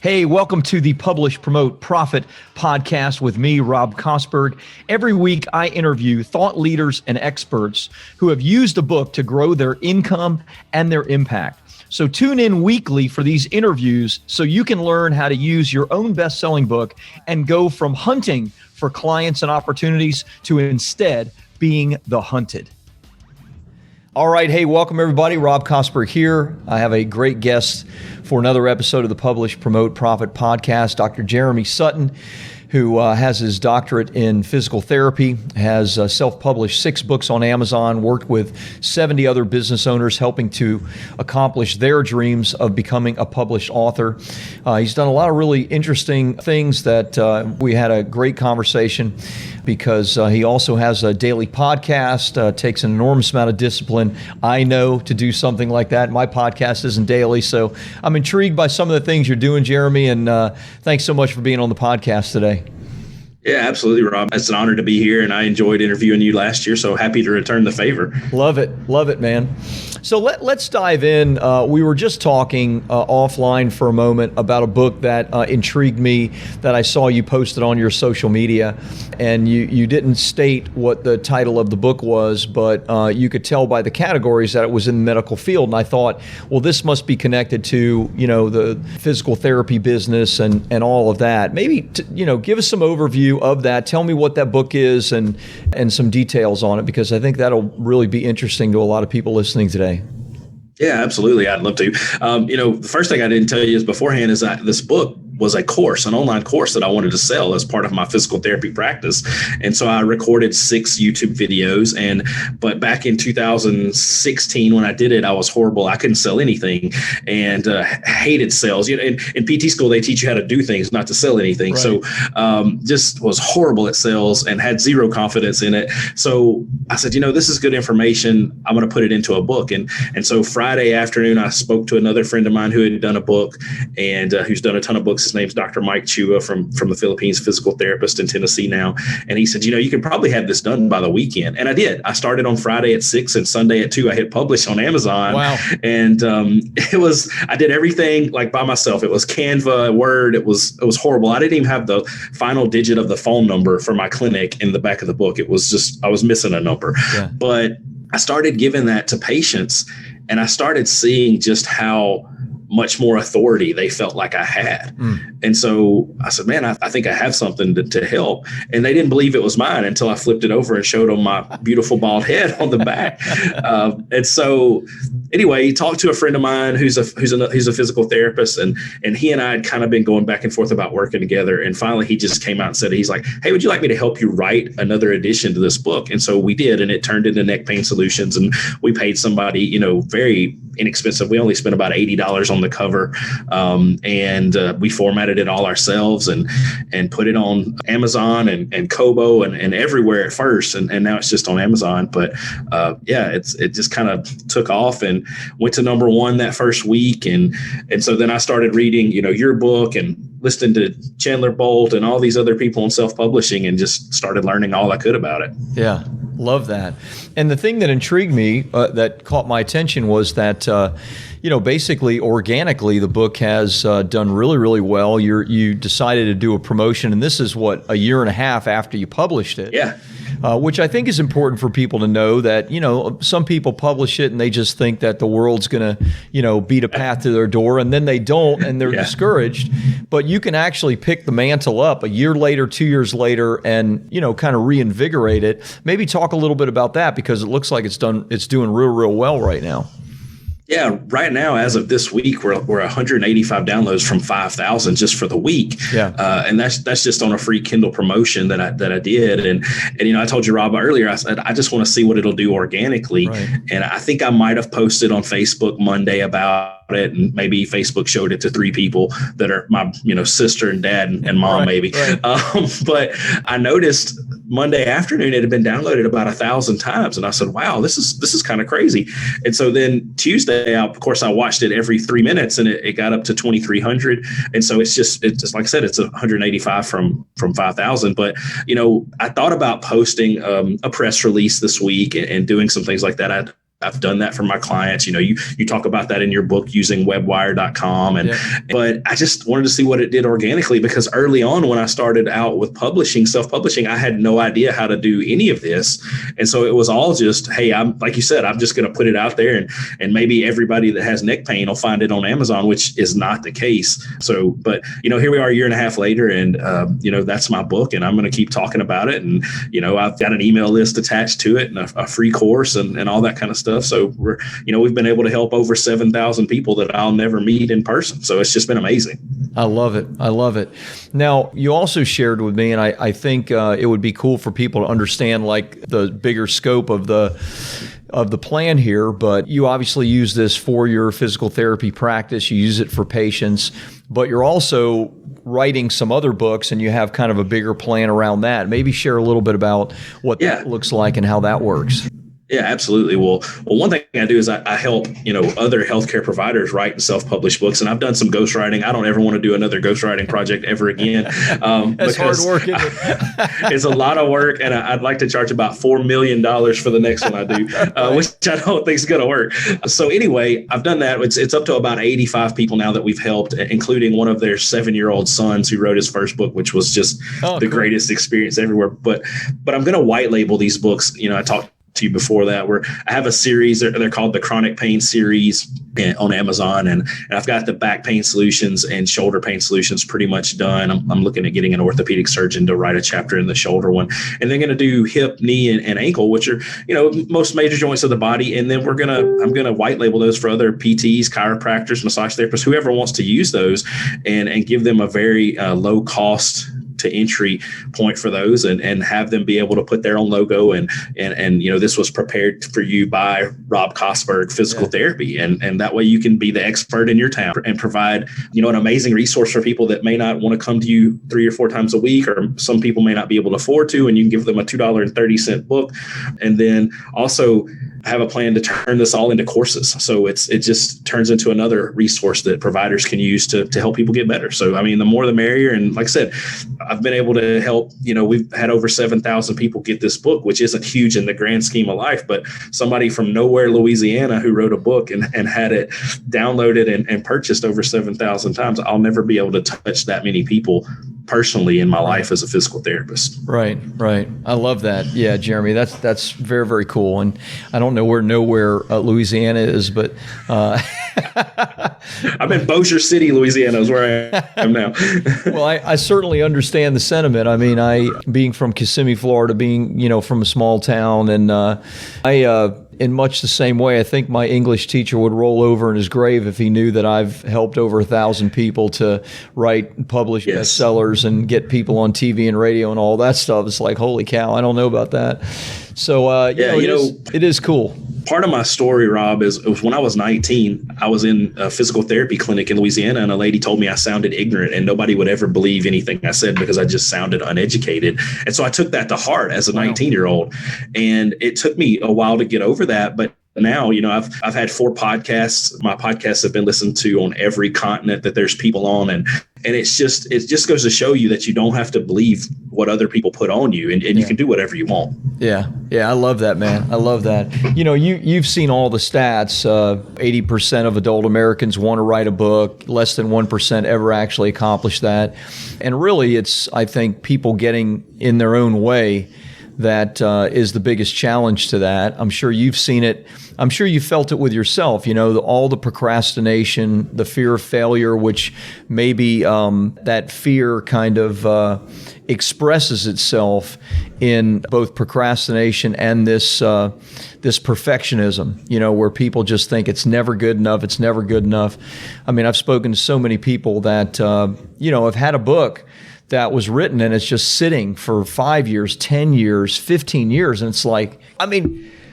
Hey, welcome to the Publish, Promote, Profit podcast with me, Rob Kosberg. Every week, I interview thought leaders and experts who have used a book to grow their income and their impact. So tune in weekly for these interviews so you can learn how to use your own best-selling book and go from hunting for clients and opportunities to instead being the hunted. All right. Hey, welcome everybody. Rob Kosberg here. I have a great guest for another episode of the Publish, Promote, Profit podcast, Dr. Jeremy Sutton, who has his doctorate in physical therapy, has self-published 6 books on Amazon, worked with 70 other business owners helping to accomplish their dreams of becoming a published author. He's done a lot of really interesting things that we had a great conversation because he also has a daily podcast, takes an enormous amount of discipline, I know, to do something like that. My podcast isn't daily, so I'm intrigued by some of the things you're doing, Jeremy, and thanks so much for being on the podcast today. Yeah, absolutely, Rob. It's an honor to be here, and I enjoyed interviewing you last year, so happy to return the favor. Love it, man. So let's dive in. We were just talking offline for a moment about a book that intrigued me that I saw you posted on your social media, and you didn't state what the title of the book was, but you could tell by the categories that it was in the medical field, and I thought, well, this must be connected to, the physical therapy business and all of that. Maybe, give us some overview of that. Tell me what that book is and some details on it, because I think that'll really be interesting to a lot of people listening today. Yeah, absolutely. I'd love to. The first thing I didn't tell you is beforehand is that this book was a course, an online course that I wanted to sell as part of my physical therapy practice. And so I recorded 6 YouTube videos. But back in 2016, when I did it, I was horrible. I couldn't sell anything and hated sales. In PT school, they teach you how to do things, not to sell anything. Right. So just was horrible at sales and had zero confidence in it. So I said, this is good information. I'm going to put it into a book. And so Friday afternoon, I spoke to another friend of mine who had done a book and who's done a ton of books. His name's Dr. Mike Chua from the Philippines, physical therapist in Tennessee now. And he said, you can probably have this done by the weekend. And I did. I started on Friday at 6 and Sunday at 2. I hit publish on Amazon. Wow. And I did everything like by myself. It was Canva, Word. It was horrible. I didn't even have the final digit of the phone number for my clinic in the back of the book. It was just, I was missing a number. Yeah. But I started giving that to patients and I started seeing just how much more authority they felt like I had. And so I said, man, I think I have something to help. And they didn't believe it was mine until I flipped it over and showed them my beautiful bald head on the back. And so anyway, he talked to a friend of mine who's a physical therapist, and he and I had kind of been going back and forth about working together. And finally, he just came out and said, he's like, hey, would you like me to help you write another edition to this book? And so we did, and it turned into Neck Pain Solutions. And we paid somebody, very inexpensive. We only spent about $80 on the cover, and we formatted it all ourselves and put it on Amazon and Kobo and everywhere at first, and now it's just on Amazon. But it just kind of took off and went to number 1 that first week, and so then I started reading your book and listening to Chandler Bolt and all these other people in self-publishing, and just started learning all I could about it. Yeah, love that. And the thing that intrigued me, that caught my attention, was that basically organically the book has done really, really well. You decided to do a promotion, and this is what, a year and a half after you published it. Yeah. Which I think is important for people to know, that, some people publish it and they just think that the world's going to, beat a path to their door, and then they don't, and they're discouraged. But you can actually pick the mantle up a year later, 2 years later, and, kind of reinvigorate it. Maybe talk a little bit about that, because it looks like it's doing real, real well right now. Yeah, right now, as of this week, we're 185 downloads from 5,000 just for the week. Yeah, and that's just on a free Kindle promotion that I did. And I told you, Rob, earlier, I said I just want to see what it'll do organically. Right. And I think I might have posted on Facebook Monday about it, and maybe Facebook showed it to 3 people that are my sister and dad and mom, right, maybe. Right. But I noticed Monday afternoon it had been downloaded about 1,000 times, and I said, wow, this is kind of crazy. And so then Tuesday, of course, I watched it every 3 minutes, and it got up to 2,300. And so it's just like I said, it's 185 from 5,000. But I thought about posting a press release this week and doing some things like that. I've done that for my clients. You talk about that in your book using webwire.com. But I just wanted to see what it did organically, because early on when I started out with self-publishing, I had no idea how to do any of this. And so it was all just, hey, like you said, I'm just going to put it out there and maybe everybody that has neck pain will find it on Amazon, which is not the case. So, but, here we are a year and a half later, and, that's my book, and I'm going to keep talking about it. And, I've got an email list attached to it and a free course and all that kind of stuff. So we've been able to help over 7,000 people that I'll never meet in person. So it's just been amazing. I love it. I love it. Now, you also shared with me, and I think it would be cool for people to understand like the bigger scope of the plan here, but you obviously use this for your physical therapy practice. You use it for patients, but you're also writing some other books, and you have kind of a bigger plan around that. Maybe share a little bit about what that looks like and how that works. Yeah, absolutely. Well, one thing I do is I help, other healthcare providers write and self-publish books. And I've done some ghostwriting. I don't ever want to do another ghostwriting project ever again. That's hard work, isn't it? It's a lot of work. And I'd like to charge about $4 million for the next one I do, which I don't think is going to work. So anyway, I've done that. It's up to about 85 people now that we've helped, including one of their 7-year-old sons who wrote his first book, which was just the greatest experience everywhere. But I'm going to white label these books. I talked to you before that, where I have a series, they're called the Chronic Pain series on Amazon, and I've got the back pain solutions and shoulder pain solutions pretty much done. I'm looking at getting an orthopedic surgeon to write a chapter in the shoulder one, and they're going to do hip, knee, and ankle, which are most major joints of the body. And then I'm gonna white label those for other PTs, chiropractors, massage therapists, whoever wants to use those, and give them a very low cost to entry point for those, and have them be able to put their own logo and this was prepared for you by Rob Kosberg Physical Therapy, and that way you can be the expert in your town and provide an amazing resource for people that may not want to come to you 3 or 4 times a week, or some people may not be able to afford to, and you can give them a $2.30 book. And then also have a plan to turn this all into courses. So it just turns into another resource that providers can use to help people get better. So, the more the merrier. And like I said, I've been able to help, we've had over 7,000 people get this book, which isn't huge in the grand scheme of life, but somebody from nowhere, Louisiana, who wrote a book and had it downloaded and purchased over 7,000 times. I'll never be able to touch that many people personally in my life as a physical therapist. Right. I love that. Yeah, Jeremy, that's very, very cool. And I don't know where Louisiana is, but I'm in Bossier City, Louisiana is where I am now. Well, I certainly understand the sentiment. I being from Kissimmee, Florida, being, from a small town, and in much the same way, I think my English teacher would roll over in his grave if he knew that I've helped over 1,000 people to write and publish bestsellers and get people on TV and radio and all that stuff. It's like, holy cow, I don't know about that. So, it is cool. Part of my story, Rob, is when I was 19, I was in a physical therapy clinic in Louisiana, and a lady told me I sounded ignorant and nobody would ever believe anything I said because I just sounded uneducated. And so I took that to heart as a 19-year-old. And it took me a while to get over that. But now, I've had 4 podcasts. My podcasts have been listened to on every continent that there's people on. And it just goes to show you that you don't have to believe what other people put on you, and you can do whatever you want. Yeah. I love that, man. I love that. You've seen all the stats. 80% of adult Americans want to write a book. Less than 1% ever actually accomplish that. And really, it's, I think, people getting in their own way that is the biggest challenge to that. I'm sure you've seen it. I'm sure you felt it with yourself, all the procrastination, the fear of failure, which maybe that fear kind of expresses itself in both procrastination and this perfectionism, where people just think it's never good enough. It's never good enough. I've spoken to so many people that, have had a book that was written and it's just sitting for 5 years, 10 years, 15 years. And it's like,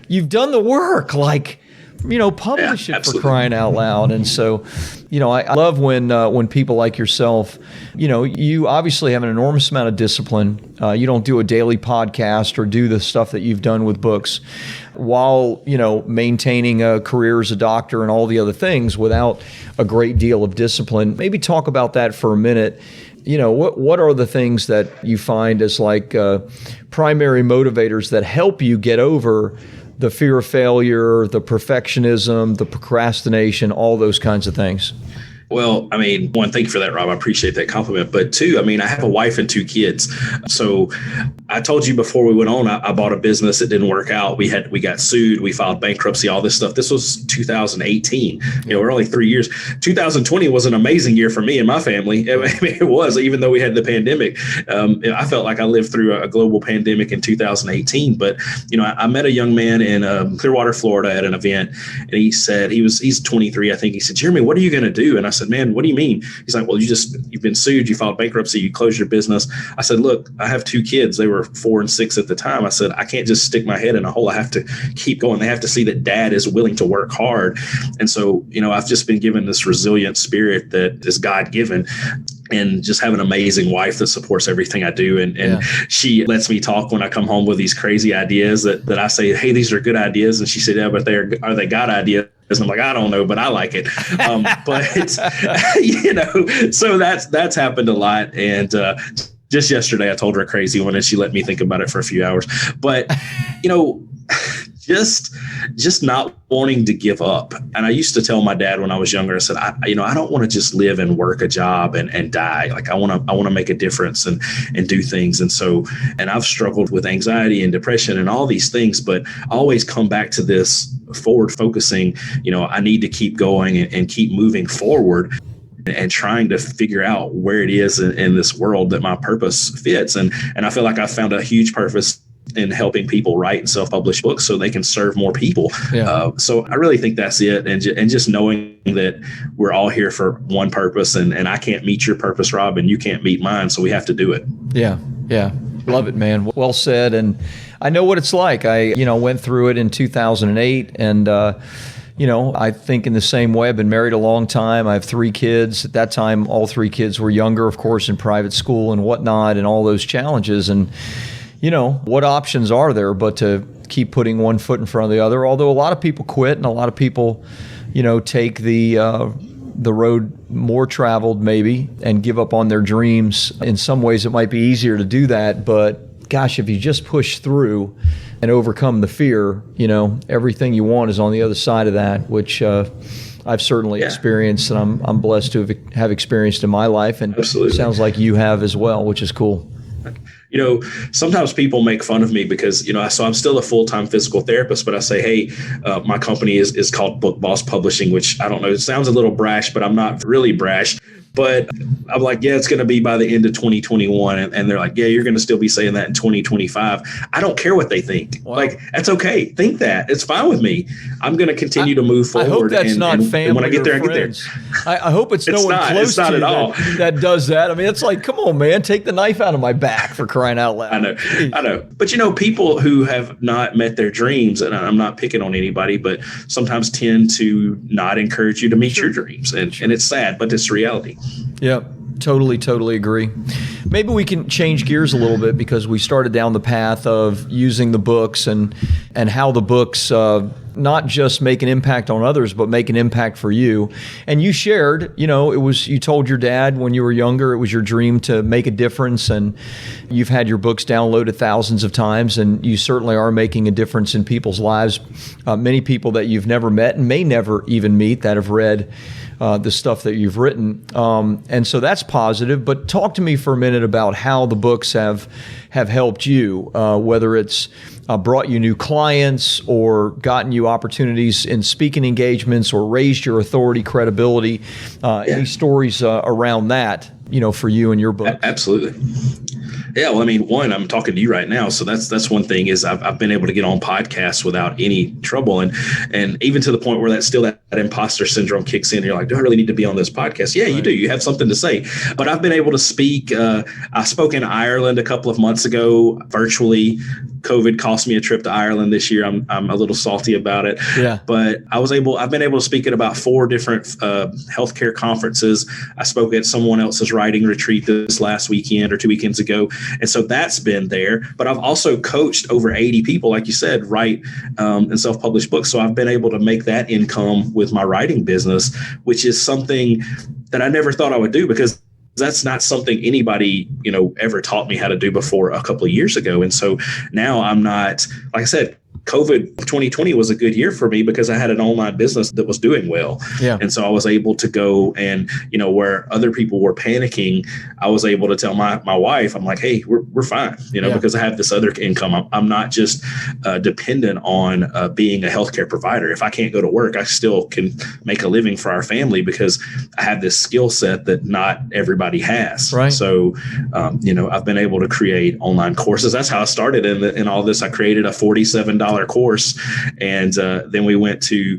you've done the work, publish it for crying out loud. And so, I love when people like yourself, you obviously have an enormous amount of discipline. You don't do a daily podcast or do the stuff that you've done with books while, maintaining a career as a doctor and all the other things without a great deal of discipline. Maybe talk about that for a minute. What are the things that you find as primary motivators that help you get over the fear of failure, the perfectionism, the procrastination, all those kinds of things? Well, I mean, one, thank you for that, Rob. I appreciate that compliment. But two, I mean, I have a wife and two kids. So I told you before we went on, I bought a business. It didn't work out. We got sued. We filed bankruptcy, all this stuff. This was 2018. We're only 3 years. 2020 was an amazing year for me and my family. I mean, it was, even though we had the pandemic. I felt like I lived through a global pandemic in 2018. But, I met a young man in Clearwater, Florida at an event. And he said, he's 23, I think. He said, Jeremy, what are you going to do? And I said, man, what do you mean? He's like, well, you've been sued, you filed bankruptcy, you closed your business. I said, look, I have two kids. They were 4 and 6 at the time. I said, I can't just stick my head in a hole. I have to keep going. They have to see that dad is willing to work hard. And so, I've just been given this resilient spirit that is God-given, and just have an amazing wife that supports everything I do. And she lets me talk when I come home with these crazy ideas that I say, hey, these are good ideas. And she said, yeah, but are they God ideas? And I'm like, I don't know, but I like it. But so that's happened a lot. And just yesterday, I told her a crazy one, and she let me think about it for a few hours. But just not wanting to give up. And I used to tell my dad when I was younger, I said, I don't want to just live and work a job and die. Like I want to make a difference and do things. And I've struggled with anxiety and depression and all these things, but I always come back to this forward focusing. I need to keep going and keep moving forward and trying to figure out where it is in this world that my purpose fits. And I feel like I found a huge purpose in helping people write and self-publish books so they can serve more people. Yeah. So I really think that's it. And just knowing that we're all here for one purpose, and I can't meet your purpose, Rob, and you can't meet mine. So we have to do it. Yeah. Yeah. Love it, man. Well said. And I know what it's like. I, went through it in 2008, and, I think in the same way. I've been married a long time. I have 3 kids. At that time, all 3 kids were younger, of course, in private school and whatnot, and all those challenges. And what options are there but to keep putting one foot in front of the other? Although a lot of people quit, and a lot of people, take the road more traveled maybe and give up on their dreams. In some ways, it might be easier to do that. But gosh, if you just push through and overcome the fear, everything you want is on the other side of that, which I've certainly experienced, and I'm blessed to have experienced in my life. And Absolutely. It sounds like you have as well, which is cool. Sometimes people make fun of me because, so I'm still a full-time physical therapist, but I say, hey, my company is called Book Boss Publishing, which I don't know, it sounds a little brash, but I'm not really brash. But I'm like, yeah, it's going to be by the end of 2021. And they're like, yeah, you're going to still be saying that in 2025. I don't care what they think. Wow. Like, that's okay. Think that. It's fine with me. I'm going to continue to move forward. I hope that's not family and when I get there, friends. I hope it's no one close to you that does that. I mean, it's like, come on, man, take the knife out of my back, for crying out loud. I know. But, people who have not met their dreams, and I'm not picking on anybody, but sometimes tend to not encourage you to meet your dreams. And it's sad, but it's reality. Yep. Totally agree. Maybe we can change gears a little bit, because we started down the path of using the books and how the books not just make an impact on others, but make an impact for you. And you shared, you told your dad when you were younger, it was your dream to make a difference, and you've had your books downloaded thousands of times, and you certainly are making a difference in people's lives. Many people that you've never met and may never even meet that have read the stuff that you've written. And so that's positive. But talk to me for a minute about how the books have helped you, whether it's brought you new clients or gotten you opportunities in speaking engagements or raised your authority, credibility, any stories around that, for you and your book. Absolutely. Yeah, well, I mean, one, I'm talking to you right now, so that's one thing is I've been able to get on podcasts without any trouble, and even to the point where that imposter syndrome kicks in. You're like, do I really need to be on this podcast? Yeah, right. You do. You have something to say. But I've been able to speak. I spoke in Ireland a couple of months ago virtually. COVID cost me a trip to Ireland this year. I'm a little salty about it. Yeah. But I've been able to speak at about 4 different healthcare conferences. I spoke at someone else's writing retreat this last weekend or 2 weekends ago. And so that's been there. But I've also coached over 80 people, like you said, write and self-publish books. So I've been able to make that income with my writing business, which is something that I never thought I would do, because that's not something anybody, ever taught me how to do before a couple of years ago. And so now I'm not, like I said, COVID 2020 was a good year for me because I had an online business that was doing well. Yeah. And so I was able to go and, where other people were panicking, I was able to tell my wife, I'm like, hey, we're fine, because I have this other income. I'm not just dependent on being a healthcare provider. If I can't go to work, I still can make a living for our family because I have this skill set that not everybody has. Right. So, I've been able to create online courses. That's how I started in all this. I created a $47 course, and then we went to,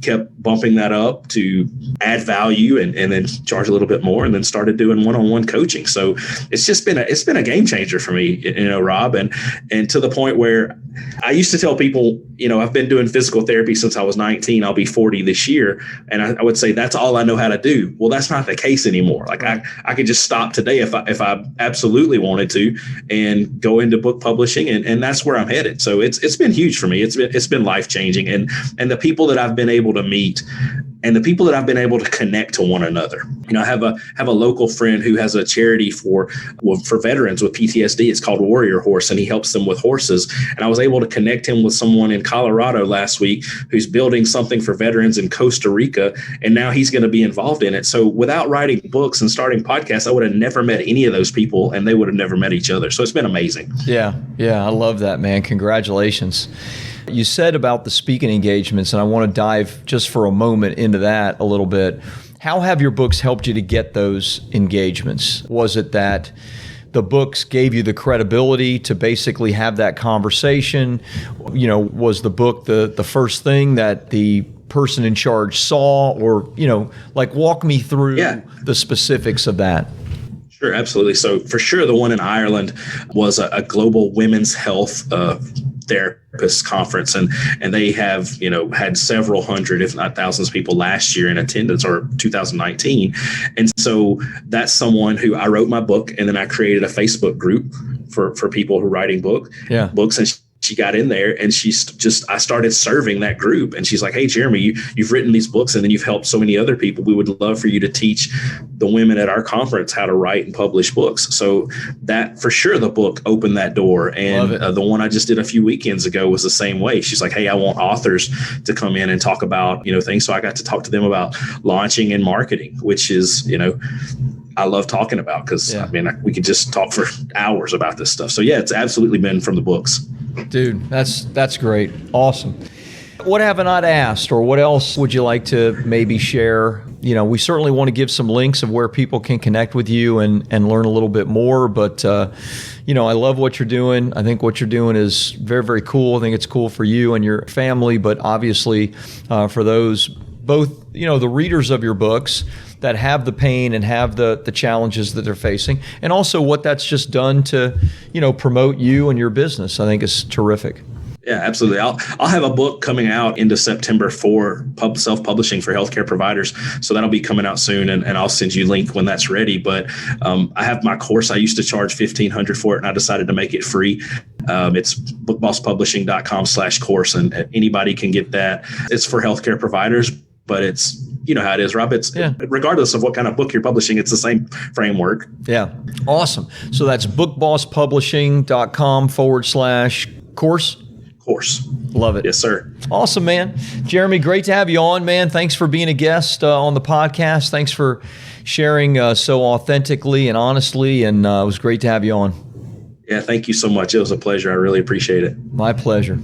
kept bumping that up to add value and then charge a little bit more, and then started doing one-on-one coaching. So it's been a game changer for me, Rob, and to the point where I used to tell people, I've been doing physical therapy since I was 19. I'll be 40 this year. And I would say, that's all I know how to do. Well, that's not the case anymore. Like I could just stop today if I absolutely wanted to and go into book publishing. And that's where I'm headed. So it's been huge for me. It's been life changing. And the people that I've been able to meet and the people that I've been able to connect to one another. I have a local friend who has a charity for veterans with PTSD. It's called Warrior Horse, and he helps them with horses. And I was able to connect him with someone in Colorado last week who's building something for veterans in Costa Rica, and now he's going to be involved in it. So without writing books and starting podcasts, I would have never met any of those people, and they would have never met each other. So it's been amazing. Yeah, I love that, man. Congratulations. You said about the speaking engagements, and I want to dive just for a moment into that a little bit. How have your books helped you to get those engagements? Was it that the books gave you the credibility to basically have that conversation? Was the book the first thing that the person in charge saw? Or, walk me through the specifics of that. Sure, absolutely. So for sure, the one in Ireland was a global women's health therapist conference, and they have had several hundred, if not thousands, of people last year in attendance, or 2019. And so that's someone who I wrote my book, and then I created a Facebook group for people who are writing books, and she got in there, and I started serving that group. And she's like, hey, Jeremy, you've written these books, and then you've helped so many other people. We would love for you to teach the women at our conference how to write and publish books. So that, for sure, the book opened that door. And the one I just did a few weekends ago was the same way. She's like, hey, I want authors to come in and talk about, things. So I got to talk to them about launching and marketing, which is, I love talking about, because we could just talk for hours about this stuff. So it's absolutely been from the books. Dude, that's great. Awesome. What have I not asked, or what else would you like to maybe share? We certainly want to give some links of where people can connect with you and learn a little bit more. But, I love what you're doing. I think what you're doing is very, very cool. I think it's cool for you and your family, but obviously for those, both, the readers of your books that have the pain and have the challenges that they're facing, and also what that's just done to, promote you and your business, I think is terrific. Yeah, absolutely. I'll have a book coming out into September for self-publishing for healthcare providers. So that'll be coming out soon, and I'll send you a link when that's ready. But I have my course. I used to charge $1,500 for it, and I decided to make it free. It's bookbosspublishing.com/course, and anybody can get that. It's for healthcare providers, but it's, how it is, Rob. It's regardless of what kind of book you're publishing, it's the same framework. Yeah. Awesome. So that's bookbosspublishing.com/course. Course. Love it. Yes, sir. Awesome, man. Jeremy, great to have you on, man. Thanks for being a guest on the podcast. Thanks for sharing so authentically and honestly, and it was great to have you on. Yeah, thank you so much. It was a pleasure. I really appreciate it. My pleasure.